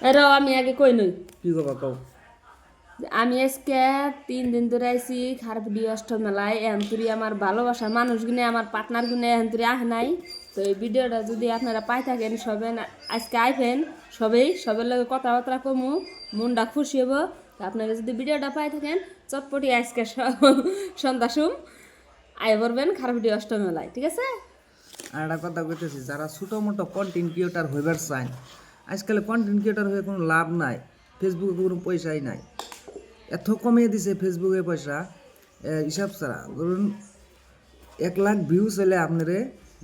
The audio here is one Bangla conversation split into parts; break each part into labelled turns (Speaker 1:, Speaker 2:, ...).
Speaker 1: এরাও আমি আগে কই নই
Speaker 2: কি করবা কও?
Speaker 1: আমি আজকে 3 দিন ধরে আইছি খারপিডি অষ্ট মেলায় এহেন্তরি আমার ভালোবাসার মানুষ গুনে আমার পার্টনার গুনে এহেন্তরি আহে নাই। তো এই ভিডিওটা যদি আপনারা পাই থাকেন সবে আজকে আইবেন সবের লগে কথাবার্তা কমু মনটা খুশি হব। তো আপনারা যদি ভিডিওটা পাই থাকেন চটপটি আজকে সন্ধ্যা সুম আয় করবেন খারপিডি অষ্ট মেলায়, ঠিক আছে?
Speaker 2: আর একটা কথা কইতেছি, যারা ছোটো মোটো কন্টেন্ট ক্রিয়েটার হইবার চায়, আজকাল কন্টেন্ট ক্রিয়েটার হয়ে কোনো লাভ নাই, ফেসবুকে কোনো পয়সাই নাই। এত কমিয়ে দিছে ফেসবুকে পয়সা হিসাব ছাড়া। ধরুন 1 লাখ ভিউজ এলে আপনারে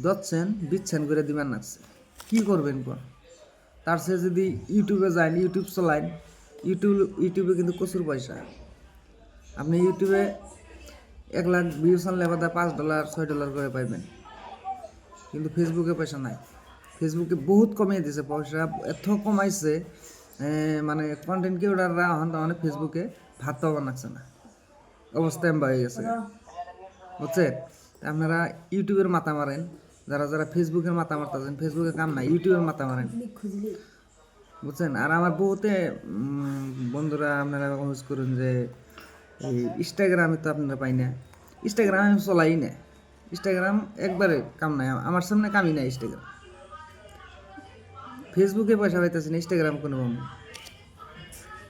Speaker 2: 10 সেন্ট 20 সেন্ট করে দিবেন লাগছে। কী করবেন কোন? তার সে যদি ইউটিউবে যান, ইউটিউব চলাইন, ইউটিউবে কিন্তু প্রচুর পয়সা। আপনি ইউটিউবে 1 লাখ ভিউজ আনলে বাদা $5 $6 করে পাইবেন, কিন্তু ফেসবুকে পয়সা নাই। ফেসবুকে বহুত কমিয়ে দিছে পয়সা, এত কমাইছে মানে কন্টেন্ট ক্রিয়েটাররা এখন মানে ফেসবুকে ভাত পাওয়া লাগছে না, অবস্থা এমন হয়ে গেছে, বুঝছেন? আপনারা ইউটিউবের মাথা মারেন, যারা যারা ফেসবুকের মাথা মারতেছেন, ফেসবুকে কাম নাই, ইউটিউবের মাথা মারেন, বুঝছেন? আর আমার বহুতে বন্ধুরা আপনারা ইউজ করুন যে এই ইনস্টাগ্রামে তো আপনারা পাই না, ইনস্টাগ্রাম আমি চলাই না, ইনস্টাগ্রাম একবারে কাম নাই, আমার সামনে কামই নাই ইনস্টাগ্রাম। ফেসবুকে পয়সা পাইতেছি না, ইনস্টাগ্রাম কোনো